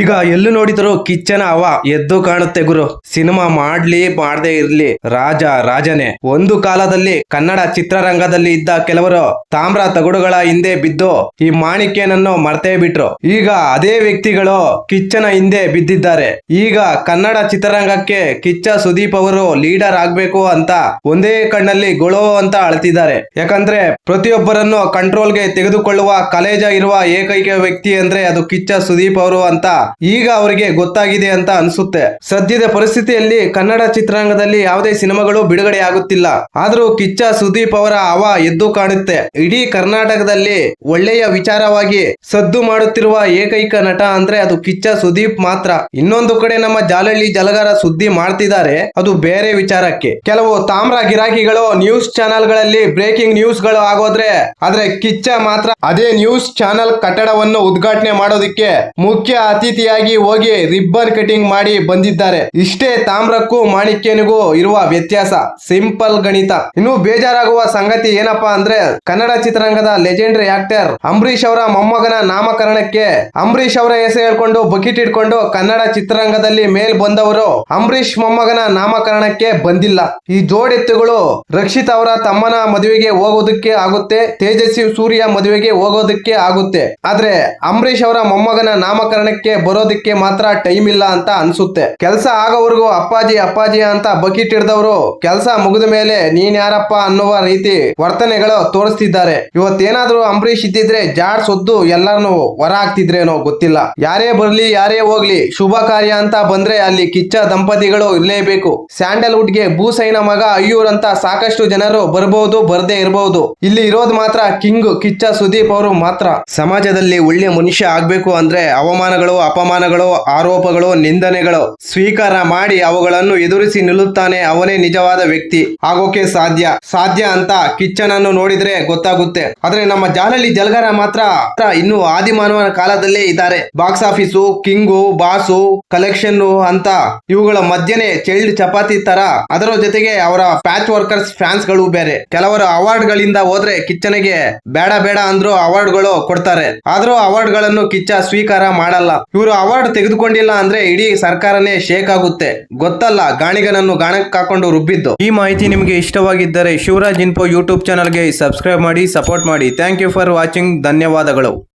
ಈಗ ಎಲ್ಲೂ ನೋಡಿದ್ರು ಕಿಚ್ಚನ ಹವ ಎದ್ದು ಕಾಣುತ್ತೆ ಗುರು. ಸಿನಿಮಾ ಮಾಡ್ಲಿ ಮಾಡದೇ ಇರ್ಲಿ ರಾಜನೇ. ಒಂದು ಕಾಲದಲ್ಲಿ ಕನ್ನಡ ಚಿತ್ರರಂಗದಲ್ಲಿ ಇದ್ದ ಕೆಲವರು ತಾಮ್ರ ತಗಡುಗಳ ಹಿಂದೆ ಬಿದ್ದು ಈ ಮಾಣಿಕ್ಯನನ್ನು ಮರ್ತೇ ಬಿಟ್ರು. ಈಗ ಅದೇ ವ್ಯಕ್ತಿಗಳು ಕಿಚ್ಚನ ಹಿಂದೆ ಬಿದ್ದಿದ್ದಾರೆ. ಈಗ ಕನ್ನಡ ಚಿತ್ರರಂಗಕ್ಕೆ ಕಿಚ್ಚ ಸುದೀಪ್ ಅವರು ಲೀಡರ್ ಆಗ್ಬೇಕು ಅಂತ ಒಂದೇ ಕಣ್ಣಲ್ಲಿ ಗೊಳೋ ಅಂತ ಅಳ್ತಿದ್ದಾರೆ. ಯಾಕಂದ್ರೆ ಪ್ರತಿಯೊಬ್ಬರನ್ನು ಕಂಟ್ರೋಲ್ಗೆ ತೆಗೆದುಕೊಳ್ಳುವ ಕಲೇಜ ಇರುವ ಏಕೈಕ ವ್ಯಕ್ತಿ ಅಂದ್ರೆ ಅದು ಕಿಚ್ಚ ಸುದೀಪ್ ಅವರು ಅಂತ ಈಗ ಅವರಿಗೆ ಗೊತ್ತಾಗಿದೆ ಅಂತ ಅನ್ಸುತ್ತೆ. ಸದ್ಯದ ಪರಿಸ್ಥಿತಿಯಲ್ಲಿ ಕನ್ನಡ ಚಿತ್ರರಂಗದಲ್ಲಿ ಯಾವುದೇ ಸಿನಿಮಾಗಳು ಬಿಡುಗಡೆ ಆಗುತ್ತಿಲ್ಲ. ಆದ್ರೂ ಕಿಚ್ಚ ಸುದೀಪ್ ಅವರ ಹವ ಎದ್ದು ಕಾಣುತ್ತೆ. ಇಡೀ ಕರ್ನಾಟಕದಲ್ಲಿ ಒಳ್ಳೆಯ ವಿಚಾರವಾಗಿ ಸದ್ದು ಮಾಡುತ್ತಿರುವ ಏಕೈಕ ನಟ ಅಂದ್ರೆ ಅದು ಕಿಚ್ಚ ಸುದೀಪ್ ಮಾತ್ರ. ಇನ್ನೊಂದು ಕಡೆ ನಮ್ಮ ಜಾಲಹಳ್ಳಿ ಜಲಗಾರ ಸುದ್ದಿ ಮಾಡ್ತಿದ್ದಾರೆ, ಅದು ಬೇರೆ ವಿಚಾರಕ್ಕೆ. ಕೆಲವು ತಾಮ್ರ ಗಿರಾಕಿಗಳು ನ್ಯೂಸ್ ಚಾನೆಲ್ ಗಳಲ್ಲಿ ಬ್ರೇಕಿಂಗ್ ನ್ಯೂಸ್ ಗಳು ಆಗೋದ್ರೆ, ಆದ್ರೆ ಕಿಚ್ಚ ಮಾತ್ರ ಅದೇ ನ್ಯೂಸ್ ಚಾನೆಲ್ ಕಟ್ಟಡವನ್ನು ಉದ್ಘಾಟನೆ ಮಾಡೋದಕ್ಕೆ ಮುಖ್ಯ ಅತಿಥಿಯಾಗಿ ಹೋಗಿ ರಿಬ್ಬನ್ ಕಟಿಂಗ್ ಮಾಡಿ ಬಂದಿದ್ದಾರೆ. ಇಷ್ಟೇ ತಾಮ್ರಕ್ಕೂ ಮಾಣಿಕ್ಯನಿಗೂ ಇರುವ ವ್ಯತ್ಯಾಸ. ಸಿಂಪಲ್ ಗಣಿತ. ಇನ್ನು ಬೇಜಾರಾಗುವ ಸಂಗತಿ ಏನಪ್ಪಾ ಅಂದ್ರೆ, ಕನ್ನಡ ಚಿತ್ರರಂಗದ ಲೆಜೆಂಡರಿ ಆಕ್ಟರ್ ಅಂಬರೀಶ್ ಅವರ ಮೊಮ್ಮಗನ ನಾಮಕರಣಕ್ಕೆ ಅಂಬರೀಶ್ ಅವರ ಹೆಸರು ಹೇಳ್ಕೊಂಡು ಬಕೆಟ್ ಇಟ್ಕೊಂಡು ಕನ್ನಡ ಚಿತ್ರರಂಗದಲ್ಲಿ ಮೇಲ್ ಬಂದವರು ಅಂಬರೀಶ್ ಮೊಮ್ಮಗನ ನಾಮಕರಣಕ್ಕೆ ಬಂದಿಲ್ಲ. ಈ ಜೋಡೆತ್ತುಗಳು ರಕ್ಷಿತ್ ಅವರ ತಮ್ಮನ ಮದುವೆಗೆ ಹೋಗೋದಕ್ಕೆ ಆಗುತ್ತೆ, ತೇಜಸ್ವಿ ಸೂರ್ಯ ಮದುವೆಗೆ ಹೋಗೋದಕ್ಕೆ ಆಗುತ್ತೆ. ಆದ್ರೆ ಅಂಬರೀಶ್ ಅವರ ಮೊಮ್ಮಗನ ನಾಮಕರಣಕ್ಕೆ ಬರೋದಕ್ಕೆ ಮಾತ್ರ ಟೈಮ್ ಇಲ್ಲ ಅಂತ ಅನ್ಸುತ್ತೆ. ಕೆಲಸ ಆಗೋವರೆಗೂ ಅಪ್ಪಾಜಿ ಅಂತ ಬಕೆಟ್ ಹಿಡಿದವರು ಕೆಲಸ ಮುಗಿದ ಮೇಲೆ ನೀನ್ ಯಾರಪ್ಪ ಅನ್ನುವ ರೀತಿ ವರ್ತನೆಗಳು ತೋರಿಸ್ತಿದ್ದಾರೆ. ಇವತ್ತೇನಾದ್ರೂ ಅಂಬರೀಶ್ ಇದ್ದಿದ್ರೆ ಜಾಡ್ ಸೊದ್ದು ಎಲ್ಲಾನು ಹೊರ ಹಾಕ್ತಿದ್ರೇನೋ ಗೊತ್ತಿಲ್ಲ. ಯಾರೇ ಬರ್ಲಿ ಯಾರೇ ಹೋಗ್ಲಿ ಶುಭ ಕಾರ್ಯ ಅಂತ ಬಂದ್ರೆ ಅಲ್ಲಿ ಕಿಚ್ಚ ದಂಪತಿಗಳು ಇರ್ಲೇಬೇಕು. ಸ್ಯಾಂಡಲ್ವುಡ್ ಗೆ ಭೂಸೈನ ಮಗ ಅಯ್ಯೂರ್ ಅಂತ ಸಾಕಷ್ಟು ಜನರು ಬರಬಹುದು, ಬರ್ದೇ ಇರಬಹುದು. ಇಲ್ಲಿ ಇರೋದು ಮಾತ್ರ ಕಿಂಗ್ ಕಿಚ್ಚ ಸುದೀಪ್ ಅವರು ಮಾತ್ರ. ಸಮಾಜದಲ್ಲಿ ಒಳ್ಳೆ ಮನುಷ್ಯ ಆಗ್ಬೇಕು ಅಂದ್ರೆ ಅವಮಾನಗಳು, ಅಪಮಾನಗಳು, ಆರೋಪಗಳು, ನಿಂದನೆಗಳು ಸ್ವೀಕಾರ ಮಾಡಿ ಅವುಗಳನ್ನು ಎದುರಿಸಿ ನಿಲ್ಲುತ್ತಾನೆ, ಅವನೇ ನಿಜವಾದ ವ್ಯಕ್ತಿ ಆಗೋಕೆ ಸಾಧ್ಯ ಅಂತ ಕಿಚ್ಚನನ್ನು ನೋಡಿದ್ರೆ ಗೊತ್ತಾಗುತ್ತೆ. ಆದ್ರೆ ನಮ್ಮ ಜಾಲಹಳ್ಳಿ ಜಲಗಾರ ಮಾತ್ರ ಇನ್ನು ಆದಿಮಾನವನ ಕಾಲದಲ್ಲೇ ಇದ್ದಾರೆ. Box office, king, boss, collection ಅಂತ ಇವುಗಳ ಮಧ್ಯೆ ಚೈಲ್ಡ್ ಚಪಾತಿ ತರ. ಅದರ ಜೊತೆಗೆ ಅವರ ಪ್ಯಾಚ್ ವರ್ಕರ್ಸ್ ಫ್ಯಾನ್ಸ್ ಗಳು ಬೇರೆ. ಕೆಲವರು ಅವಾರ್ಡ್ ಗಳಿಂದ ಹೋದ್ರೆ ಕಿಚ್ಚನಿಗೆ ಬೇಡ ಅಂದ್ರು ಅವಾರ್ಡ್ ಗಳು ಕೊಡ್ತಾರೆ. ಆದ್ರೂ ಅವಾರ್ಡ್ ಗಳನ್ನು ಕಿಚ್ಚ ಸ್ವೀಕಾರ ಮಾಡಲ್ಲ. ಇವರು ಅವಾರ್ಡ್ ತೆಗೆದುಕೊಂಡಿಲ್ಲ ಅಂದ್ರೆ ಇಡೀ ಸರ್ಕಾರನೇ ಶೇಕ್ ಆಗುತ್ತೆ. ಗೊತ್ತಲ್ಲ ಗಾಣಿಗನನ್ನು ಗಾಣಕ್ಕೆ ಹಾಕೊಂಡು ರುಬ್ಬಿದ್ದು. ಈ ಮಾಹಿತಿ ನಿಮಗೆ ಇಷ್ಟವಾಗಿದ್ದರೆ ಶಿವರಾಜ್ ಇನ್ಫೋ ಯೂಟ್ಯೂಬ್ ಚಾನಲ್ಗೆ ಸಬ್ಸ್ಕ್ರೈಬ್ ಮಾಡಿ, ಸಪೋರ್ಟ್ ಮಾಡಿ. Thank you for watching. ಧನ್ಯವಾದಗಳು.